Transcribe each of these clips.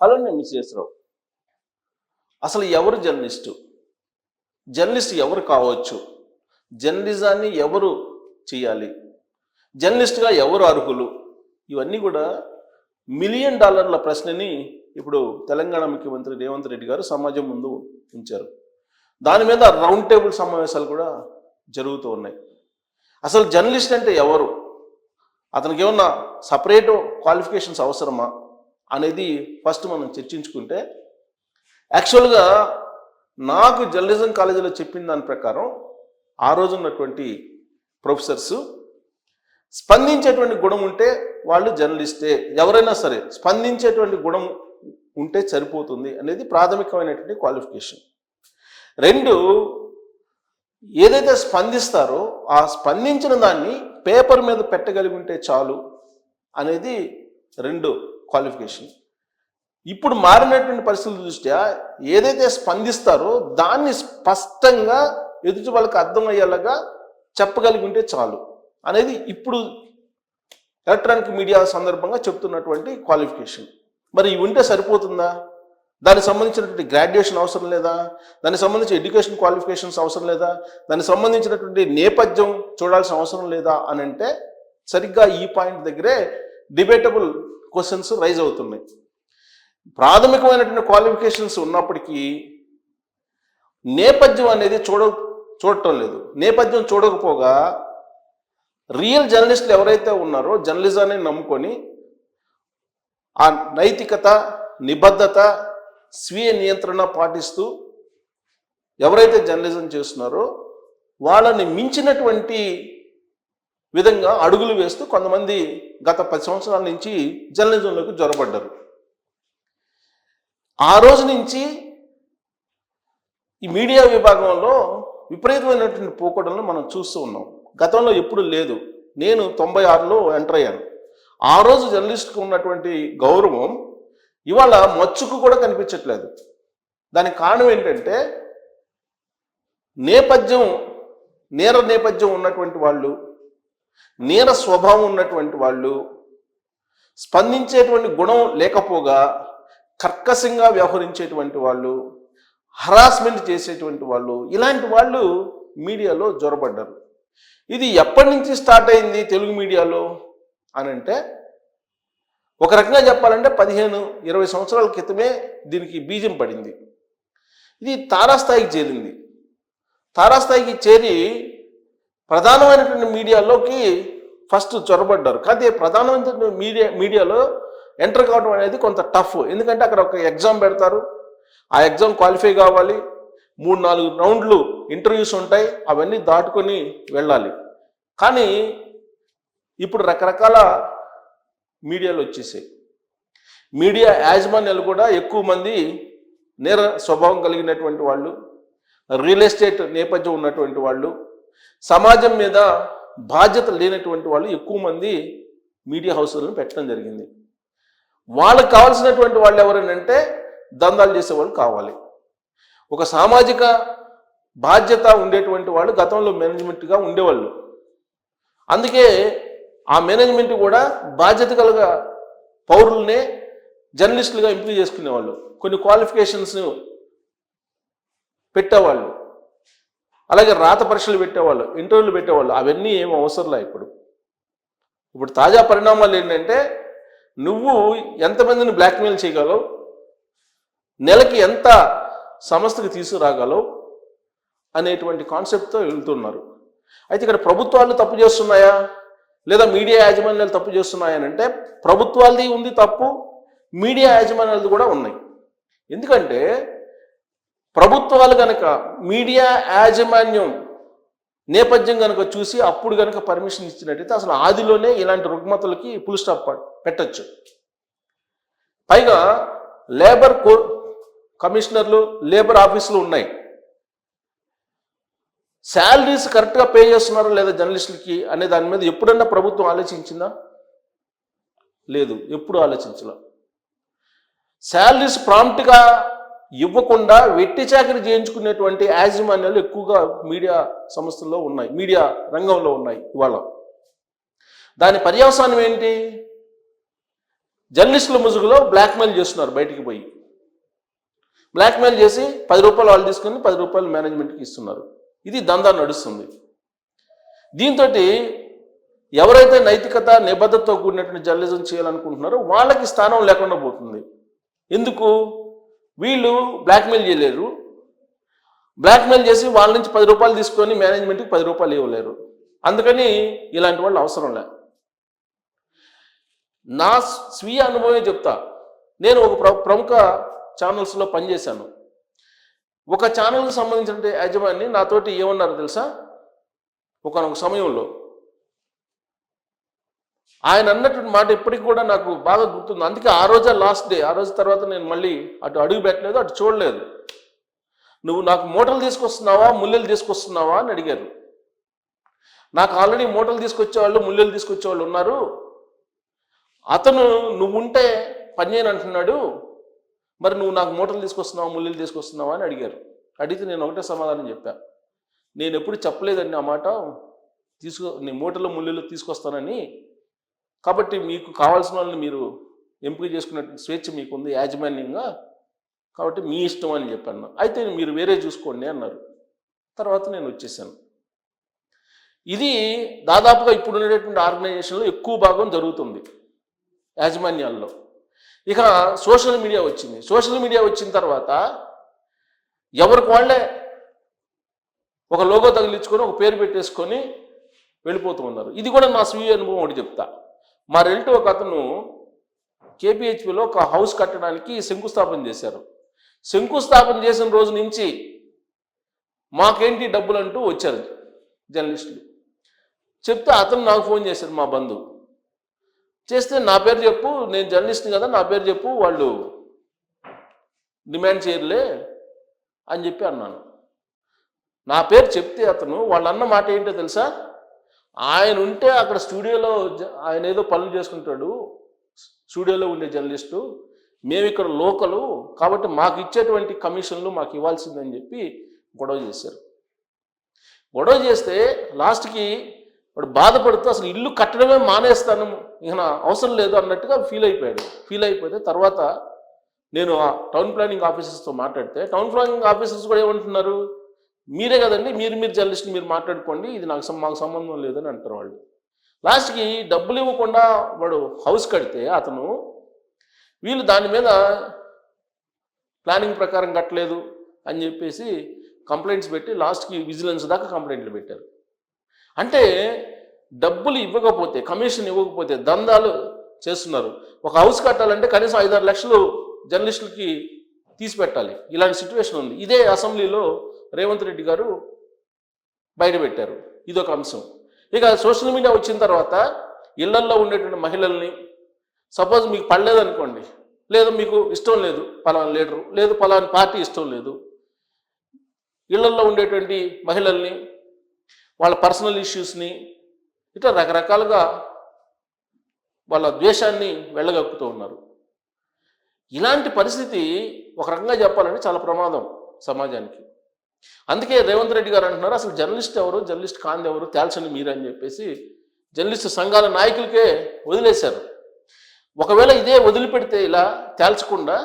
అలానే మిస్సెస్రావు అసలు ఎవరు జర్నలిస్టు, జర్నలిస్ట్ ఎవరు కావచ్చు, జర్నలిజాన్ని ఎవరు చేయాలి, జర్నలిస్ట్గా ఎవరు అర్హులు, ఇవన్నీ కూడా $1,000,000 ప్రశ్నని ఇప్పుడు తెలంగాణ ముఖ్యమంత్రి రేవంత్ రెడ్డి గారు సమాజం ముందు ఉంచారు. దాని మీద రౌండ్ టేబుల్ సమావేశాలు కూడా జరుగుతూ ఉన్నాయి. అసలు జర్నలిస్ట్ అంటే ఎవరు, అతనికి ఏమన్నా సపరేట్ క్వాలిఫికేషన్స్ అవసరమా అనేది ఫస్ట్ మనం చర్చించుకుంటే, యాక్చువల్గా నాకు జర్నలిజం కాలేజీలో చెప్పిన దాని ప్రకారం ఆ రోజు ఉన్నటువంటి ప్రొఫెసర్స్ స్పందించేటువంటి గుణం ఉంటే వాళ్ళు జర్నలిస్టే, ఎవరైనా సరే స్పందించేటువంటి గుణం ఉంటే సరిపోతుంది అనేది ప్రాథమికమైనటువంటి క్వాలిఫికేషన్. 2, ఏదైతే స్పందిస్తారో ఆ స్పందించిన దాన్ని పేపర్ మీద పెట్టగలిగి ఉంటే చాలు అనేది 2 క్వాలిఫికేషన్. ఇప్పుడు మారినటువంటి పరిస్థితుల దృష్ట్యా ఏదైతే స్పందిస్తారో దాన్ని స్పష్టంగా ఎదుటి వాళ్ళకి అర్థమయ్యేలాగా చెప్పగలిగి ఉంటే చాలు అనేది ఇప్పుడు ఎలక్ట్రానిక్ మీడియా సందర్భంగా చెప్తున్నటువంటి క్వాలిఫికేషన్. మరి ఇవి ఉంటే సరిపోతుందా? దానికి సంబంధించినటువంటి గ్రాడ్యుయేషన్ అవసరం లేదా? దానికి సంబంధించి ఎడ్యుకేషన్ క్వాలిఫికేషన్స్ అవసరం లేదా? దానికి సంబంధించినటువంటి నేపథ్యం చూడాల్సిన అవసరం లేదా అని అంటే సరిగ్గా ఈ పాయింట్ దగ్గరే డిబేటబుల్ క్వశ్చన్స్ రైజ్ అవుతున్నాయి. ప్రాథమికమైనటువంటి క్వాలిఫికేషన్స్ ఉన్నప్పటికీ నేపథ్యం అనేది చూడటం లేదు. నేపథ్యం చూడకపోగా రియల్ జర్నలిస్టులు ఎవరైతే ఉన్నారో జర్నలిజాన్ని నమ్ముకొని ఆ నైతికత, నిబద్ధత, స్వీయ నియంత్రణ పాటిస్తూ ఎవరైతే జర్నలిజం చేస్తున్నారో వాళ్ళని మించినటువంటి విధంగా అడుగులు వేస్తూ కొంతమంది గత 10 సంవత్సరాల నుంచి జర్నలిజంలోకి జొరబడ్డారు. ఆ రోజు నుంచి ఈ మీడియా విభాగంలో విపరీతమైనటువంటి పోకడలను మనం చూస్తూ ఉన్నాం. గతంలో ఎప్పుడు లేదు. నేను 96లో ఎంటర్ అయ్యాను. ఆ రోజు జర్నలిస్ట్కి ఉన్నటువంటి గౌరవం ఇవాళ మచ్చుకు కూడా కనిపించట్లేదు. దానికి కారణం ఏంటంటే నేర నేపథ్యం ఉన్నటువంటి వాళ్ళు, నేర స్వభావం ఉన్నటువంటి వాళ్ళు, స్పందించేటువంటి గుణం లేకపోగా కర్కశంగా వ్యవహరించేటువంటి వాళ్ళు, హరాస్మెంట్ చేసేటువంటి వాళ్ళు, ఇలాంటి వాళ్ళు మీడియాలో జొరబడ్డారు. ఇది ఎప్పటి నుంచి స్టార్ట్ అయింది తెలుగు మీడియాలో అని అంటే, ఒక రకంగా చెప్పాలంటే 15-20 సంవత్సరాల క్రితమే దీనికి బీజం పడింది. ఇది తారాస్థాయికి చేరింది. తారాస్థాయికి చేరి ప్రధానమైనటువంటి మీడియాలోకి ఫస్ట్ చొరబడ్డారు. కానీ ప్రధానమైనటువంటి మీడియాలో ఎంటర్ కావడం అనేది కొంత టఫ్. ఎందుకంటే అక్కడ ఒక ఎగ్జామ్ పెడతారు, ఆ ఎగ్జామ్ క్వాలిఫై కావాలి, 3-4 రౌండ్లు ఇంటర్వ్యూస్ ఉంటాయి, అవన్నీ దాటుకొని వెళ్ళాలి. కానీ ఇప్పుడు రకరకాల మీడియాలు వచ్చేసాయి. మీడియా యాజమాన్యాలు కూడా ఎక్కువ మంది నేర స్వభావం కలిగినటువంటి వాళ్ళు, రియల్ ఎస్టేట్ నేపథ్యం ఉన్నటువంటి వాళ్ళు, సమాజం మీద బాధ్యత లేనటువంటి వాళ్ళు ఎక్కువ మంది మీడియా హౌస్లను పెట్టడం జరిగింది. వాళ్ళకి కావాల్సినటువంటి వాళ్ళు ఎవరనంటే దందాలు చేసేవాళ్ళు కావాలి. ఒక సామాజిక బాధ్యత ఉండేటువంటి వాళ్ళు గతంలో మేనేజ్మెంట్గా ఉండేవాళ్ళు. అందుకే ఆ మేనేజ్మెంట్ కూడా బాధ్యత కలిగ పౌరులనే జర్నలిస్టులుగా ఎంపిక చేసుకునేవాళ్ళు. కొన్ని క్వాలిఫికేషన్స్ పెట్టేవాళ్ళు, అలాగే రాత పరీక్షలు పెట్టేవాళ్ళు, ఇంటర్వ్యూలు పెట్టేవాళ్ళు. అవన్నీ ఏం అవసరంలా. ఇప్పుడు తాజా పరిణామాలు ఏంటంటే, నువ్వు ఎంతమందిని బ్లాక్మెయిల్ చేయగలవు, నెలకి ఎంత సంస్థకి తీసుకురాగలవు అనేటువంటి కాన్సెప్ట్తో వెళ్తున్నారు. అయితే ఇక్కడ ప్రభుత్వాలు తప్పు చేస్తున్నాయా లేదా మీడియా యాజమాన్యాలు తప్పు చేస్తున్నాయా అంటే, ప్రభుత్వాలది ఉంది తప్పు, మీడియా యాజమాన్యాలది కూడా ఉన్నాయి. ఎందుకంటే ప్రభుత్వాలు కనుక మీడియా యాజమాన్యం నేపథ్యం కనుక చూసి అప్పుడు కనుక పర్మిషన్ ఇచ్చినట్టయితే అసలు ఆదిలోనే ఇలాంటి రుగ్మతలకి ఫుల్ స్టాప్ పెట్టచ్చు. పైగా లేబర్ కమిషనర్లు, లేబర్ ఆఫీసులు ఉన్నాయి. శాలరీస్ కరెక్ట్గా పే చేస్తున్నారా లేదా జర్నలిస్టులకి అనే దాని మీద ఎప్పుడన్నా ప్రభుత్వం ఆలోచించిందా? లేదు, ఎప్పుడు ఆలోచించలా. శాలరీస్ ప్రాంప్ట్గా ఇవ్వకుండా వెట్టి చాకరీ చేయించుకునేటువంటి యాజమాన్యాలు ఎక్కువగా మీడియా సంస్థల్లో ఉన్నాయి, మీడియా రంగంలో ఉన్నాయి ఇవాళ. దాని పర్యవసానం ఏంటి? జర్నలిస్టుల ముసుగులో బ్లాక్మెయిల్ చేస్తున్నారు. బయటికి పోయి బ్లాక్మెయిల్ చేసి 10 రూపాయలు వాళ్ళు తీసుకొని 10 రూపాయలు మేనేజ్మెంట్కి ఇస్తున్నారు. ఇది దందా నడుస్తుంది. దీంతో ఎవరైతే నైతికత నిబద్ధతతో కూడినటువంటి జర్నలిజం చేయాలనుకుంటున్నారో వాళ్ళకి స్థానం లేకుండా పోతుంది. ఎందుకు? వీళ్ళు బ్లాక్మెయిల్ చేయలేరు. బ్లాక్మెయిల్ చేసి వాళ్ళ నుంచి 10 రూపాయలు తీసుకొని మేనేజ్మెంట్కి 10 రూపాయలు ఇవ్వలేరు. అందుకని ఇలాంటి వాళ్ళు అవసరం లే. నా స్వీయ అనుభవమే చెప్తా. నేను ఒక ప్రముఖ ఛానల్స్లో పనిచేశాను. ఒక ఛానల్కి సంబంధించిన యాజమాన్యం నాతోటి ఏమన్నారు తెలుసా? ఒకనొక సమయంలో ఆయన అన్నటువంటి మాట ఇప్పటికి కూడా నాకు బాగా గుర్తుంది. అందుకే ఆ రోజే లాస్ట్ డే. ఆ రోజు తర్వాత నేను మళ్ళీ అటు అడుగు పెట్టలేదు, అటు చూడలేదు. నువ్వు నాకు మూటలు తీసుకొస్తున్నావా, ముల్లెలు తీసుకొస్తున్నావా అని అడిగారు. నాకు ఆల్రెడీ మూటలు తీసుకొచ్చేవాళ్ళు, ముల్లెలు తీసుకొచ్చేవాళ్ళు ఉన్నారు. అతను నువ్వు ఉంటే పని చేయని అంటున్నాడు, మరి నువ్వు నాకు మూటలు తీసుకొస్తున్నావా, ముల్లెలు తీసుకొస్తున్నావా అని అడిగారు. అడిగితే నేను ఒకటే సమాధానం చెప్పాను. నేను ఎప్పుడు చెప్పలేదండి ఆ మాట, నేను మూటలు ముల్లెలు తీసుకొస్తానని. కాబట్టి మీకు కావాల్సిన వాళ్ళని మీరు ఎంపిక చేసుకునే స్వేచ్ఛ మీకుంది యాజమాన్యంగా, కాబట్టి మీ ఇష్టం అని చెప్పాను. అయితే మీరు వేరే చూసుకోండి అన్నారు. తర్వాత నేను వచ్చేసాను. ఇది దాదాపుగా ఇప్పుడు ఉండేటువంటి ఆర్గనైజేషన్లో ఎక్కువ భాగం జరుగుతుంది యాజమాన్యాల్లో. ఇక సోషల్ మీడియా వచ్చింది. సోషల్ మీడియా వచ్చిన తర్వాత ఎవరికి వాళ్ళే ఒక లోగో తగిలించుకొని ఒక పేరు పెట్టేసుకొని వెళ్ళిపోతూ ఉన్నారు. ఇది కూడా నా స్వీయ అనుభవం ఒకటి చెప్తా. మా రిలేటివ్ ఒక అతను కేపీహెచ్పిలో ఒక హౌస్ కట్టడానికి శంకుస్థాపన చేశారు. శంకుస్థాపన చేసిన రోజు నుంచి మాకేంటి డబ్బులు అంటూ వచ్చారు జర్నలిస్టులు. చెప్తే అతను నాకు ఫోన్ చేశారు, మా బంధువు చేస్తే, నా పేరు చెప్పు, నేను జర్నలిస్ట్ని కదా, నా పేరు చెప్పు, వాళ్ళు డిమాండ్ చేయరులే అని చెప్పి అన్నాను. నా పేరు చెప్తే అతను వాళ్ళు అన్న మాట ఏంటో తెలుసా? ఆయన ఉంటే అక్కడ స్టూడియోలో ఆయన ఏదో పనులు చేసుకుంటాడు, స్టూడియోలో ఉండే జర్నలిస్టు, మేము ఇక్కడ లోకలు కాబట్టి మాకు ఇచ్చేటువంటి కమిషన్లు మాకు ఇవ్వాల్సిందని చెప్పి గొడవ చేశారు. గొడవ చేస్తే లాస్ట్కి వాడు బాధపడుతూ అసలు ఇల్లు కట్టడమే మానేస్తాను, ఇక అవసరం లేదు అన్నట్టుగా ఫీల్ అయిపోతే తర్వాత నేను ఆ టౌన్ ప్లానింగ్ ఆఫీసర్స్తో మాట్లాడితే టౌన్ ప్లానింగ్ ఆఫీసర్స్ కూడా ఏమంటున్నారు, మీరే కదండి, మీరు జర్నలిస్ట్ మీరు మాట్లాడుకోండి, ఇది మాకు సంబంధం లేదని అంటారు వాళ్ళు. లాస్ట్కి డబ్బులు ఇవ్వకుండా వాడు హౌస్ కడితే అతను, వీళ్ళు దాని మీద ప్లానింగ్ ప్రకారం కట్టలేదు అని చెప్పేసి కంప్లైంట్స్ పెట్టి లాస్ట్కి విజిలెన్స్ దాకా కంప్లైంట్లు పెట్టారు. అంటే డబ్బులు ఇవ్వకపోతే, కమిషన్ ఇవ్వకపోతే దందాలు చేస్తున్నారు. ఒక హౌస్ కట్టాలంటే కనీసం 5-6 లక్షలు జర్నలిస్టులకి తీసి పెట్టాలి. ఇలాంటి సిచ్యువేషన్ ఉంది. ఇదే అసెంబ్లీలో రేవంత్ రెడ్డి గారు బయటపెట్టారు. ఇదొక అంశం. ఇక సోషల్ మీడియా వచ్చిన తర్వాత ఇళ్లల్లో ఉండేటువంటి మహిళల్ని, సపోజ్ మీకు పడలేదనుకోండి, లేదా మీకు ఇష్టం లేదు పలానా లీడరు, లేదు పలానా పార్టీ ఇష్టం లేదు, ఇళ్లల్లో ఉండేటువంటి మహిళల్ని, వాళ్ళ పర్సనల్ ఇష్యూస్ని, ఇట్లా రకరకాలుగా వాళ్ళ ద్వేషాన్ని వెళ్ళగక్కుతూ ఉన్నారు. ఇలాంటి పరిస్థితి ఒక రకంగా చెప్పాలంటే చాలా ప్రమాదం సమాజానికి. అందుకే రేవంత్ రెడ్డి గారు అంటున్నారు, అసలు జర్నలిస్ట్ ఎవరు, జర్నలిస్ట్ కాంది ఎవరు తేల్చండి మీరని చెప్పేసి జర్నలిస్ట్ సంఘాల నాయకులకే వదిలేశారు. ఒకవేళ ఇదే వదిలిపెడితే ఇలా తేల్చకుండా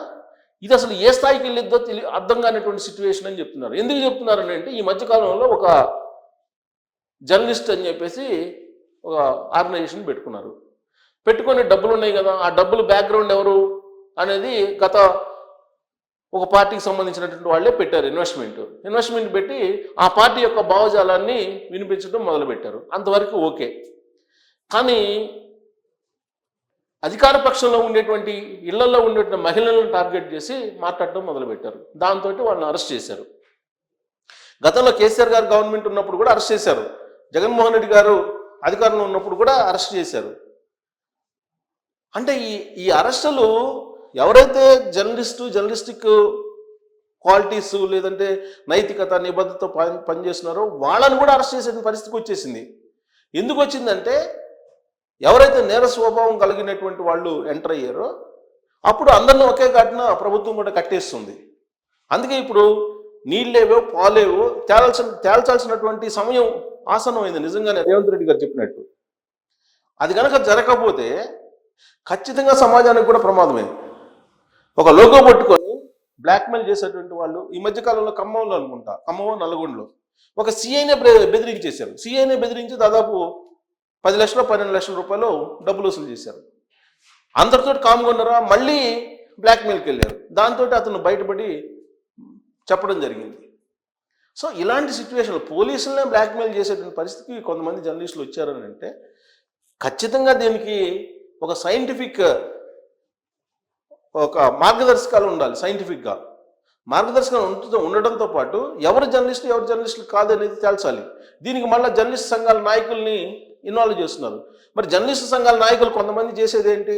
ఇది అసలు ఏ స్థాయికి వెళ్ళిద్దో అర్థం కానిటువంటి సిచ్యువేషన్ అని చెప్తున్నారు. ఎందుకు చెప్తున్నారని అంటే, ఈ మధ్యకాలంలో ఒక జర్నలిస్ట్ అని చెప్పేసి ఒక ఆర్గనైజేషన్ పెట్టుకొని డబ్బులు ఉన్నాయి కదా, ఆ డబ్బులు బ్యాక్గ్రౌండ్ ఎవరు అనేది గత ఒక పార్టీకి సంబంధించినటువంటి వాళ్ళే పెట్టారు ఇన్వెస్ట్మెంట్ పెట్టి ఆ పార్టీ యొక్క భావజాలాన్ని వినిపించడం మొదలుపెట్టారు. అంతవరకు ఓకే. కానీ అధికార పక్షంలో ఉండేటువంటి ఇళ్లలో ఉండేటువంటి మహిళలను టార్గెట్ చేసి మాట్లాడటం మొదలుపెట్టారు. దాంతో వాళ్ళని అరెస్ట్ చేశారు. గతంలో కేసీఆర్ గారు గవర్నమెంట్ ఉన్నప్పుడు కూడా అరెస్ట్ చేశారు. జగన్మోహన్ రెడ్డి గారు అధికారంలో ఉన్నప్పుడు కూడా అరెస్ట్ చేశారు. అంటే ఈ అరెస్టులు ఎవరైతే జర్నలిస్టిక్ క్వాలిటీస్ లేదంటే నైతికత నిబద్ధతతో పనిచేస్తున్నారో వాళ్ళని కూడా అరెస్ట్ చేసే పరిస్థితికి వచ్చేసింది. ఎందుకు వచ్చిందంటే, ఎవరైతే నేర స్వభావం కలిగినటువంటి వాళ్ళు ఎంటర్ అయ్యారో అప్పుడు అందరిని ఒకే ఘటన ప్రభుత్వం కూడా కట్టేస్తుంది. అందుకే ఇప్పుడు నీళ్ళేవో పాలేవో తేల్చాల్సినటువంటి సమయం ఆసన్నమైంది. నిజంగానే రేవంత్ రెడ్డి గారు చెప్పినట్టు అది కనుక జరగకపోతే ఖచ్చితంగా సమాజానికి కూడా ప్రమాదమే. ఒక లోగో పట్టుకొని బ్లాక్మెయిల్ చేసేటువంటి వాళ్ళు ఈ మధ్యకాలంలో ఖమ్మంలో అనుకుంటా, ఖమ్మం నల్గొండలో ఒక సిఐనే బెదిరించేశారు. సిఐనే బెదిరించి దాదాపు 10 లక్షలు 12 లక్షల రూపాయలు డబ్బులు వసూలు చేశారు. అందరితో కామ్గా ఉన్నారా, మళ్ళీ బ్లాక్మెయిల్కి వెళ్ళారు. దాంతో అతను బయటపడి చెప్పడం జరిగింది. సో ఇలాంటి సిచ్యువేషన్లో పోలీసులనే బ్లాక్మెయిల్ చేసేటువంటి పరిస్థితికి కొంతమంది జర్నలిస్టులు వచ్చారని అంటే ఖచ్చితంగా దీనికి ఒక సైంటిఫిక్ ఒక మార్గదర్శకాలు ఉండాలి. సైంటిఫిక్గా మార్గదర్శకాలు ఉండడంతో పాటు ఎవరు జర్నలిస్టులు కాదనేది తేల్చాలి. దీనికి మళ్ళీ జర్నలిస్ట్ సంఘాల నాయకుల్ని ఇన్వాల్వ్ చేస్తున్నారు. మరి జర్నలిస్ట్ సంఘాల నాయకులు కొంతమంది చేసేది ఏంటి,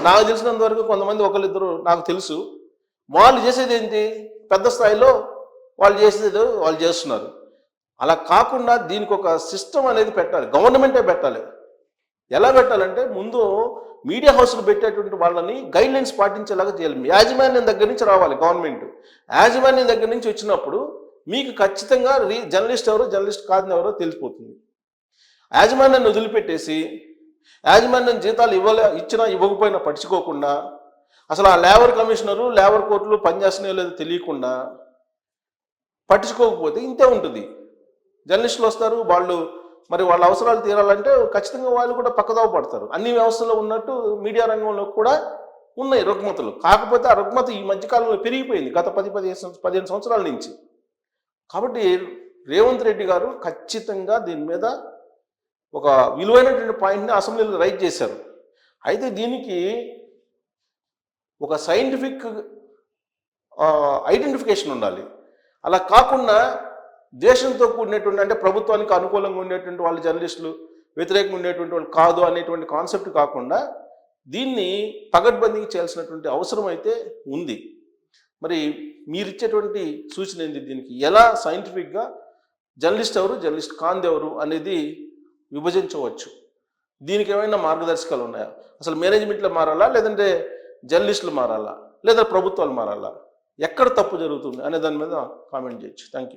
నాకు తెలిసినంత వరకు కొంతమంది ఒకరిద్దరు నాకు తెలుసు, వాళ్ళు చేసేది ఏంటి, పెద్ద స్థాయిలో వాళ్ళు చేస్తున్నారు. అలా కాకుండా దీనికి ఒక సిస్టమ్ అనేది పెట్టాలి, గవర్నమెంటే పెట్టాలి. ఎలా పెట్టాలంటే ముందు మీడియా హౌస్లు పెట్టేటువంటి వాళ్ళని గైడ్లైన్స్ పాటించేలాగా చేయాలి. యాజమాన్యం దగ్గర నుంచి రావాలి గవర్నమెంట్. యాజమాన్యం దగ్గర నుంచి వచ్చినప్పుడు మీకు ఖచ్చితంగా జర్నలిస్ట్ ఎవరో జర్నలిస్ట్ కాదని ఎవరో తెలిసిపోతుంది. యాజమాన్యాన్ని వదిలిపెట్టేసి యాజమాన్యం జీతాలు ఇచ్చినా ఇవ్వకపోయినా పట్టించుకోకుండా అసలు ఆ లేబర్ కమిషనరు లేబర్ కోర్టులు పనిచేస్తున్నాయో లేదో తెలియకుండా పట్టించుకోకపోతే ఇంతే ఉంటుంది. జర్నలిస్టులు వస్తారు, మరి వాళ్ళ అవసరాలు తీరాలంటే ఖచ్చితంగా వాళ్ళు కూడా పక్కదోవ పడతారు. అన్ని వ్యవస్థలో ఉన్నట్టు మీడియా రంగంలో కూడా ఉన్నాయి రుగ్మతలు. కాకపోతే ఆ రుగ్మత ఈ మధ్యకాలంలో పెరిగిపోయింది గత 15 సంవత్సరాల నుంచి. కాబట్టి రేవంత్ రెడ్డి గారు ఖచ్చితంగా దీని మీద ఒక విలువైనటువంటి పాయింట్ని అసెంబ్లీలో రైజ్ చేశారు. అయితే దీనికి ఒక సైంటిఫిక్ ఐడెంటిఫికేషన్ ఉండాలి. అలా కాకుండా దేశంతో కూడినటువంటి అంటే ప్రభుత్వానికి అనుకూలంగా ఉండేటువంటి వాళ్ళు జర్నలిస్టులు, వ్యతిరేకంగా ఉండేటువంటి వాళ్ళు కాదు అనేటువంటి కాన్సెప్ట్ కాకుండా దీన్ని పకడ్బందీకి చేయాల్సినటువంటి అవసరం అయితే ఉంది. మరి మీరు ఇచ్చేటువంటి సూచన ఏంటి, దీనికి ఎలా సైంటిఫిక్గా జర్నలిస్ట్ ఎవరు జర్నలిస్ట్ కాందెవరు అనేది విభజించవచ్చు? దీనికి ఏమైనా మార్గదర్శకాలు ఉన్నాయా? అసలు మేనేజ్మెంట్లో మారాలా, లేదంటే జర్నలిస్టులు మారాలా, లేదా ప్రభుత్వాలు మారాలా? ఎక్కడ తప్పు జరుగుతుంది అనే దాని మీద కామెంట్ చేయొచ్చు. Thank you.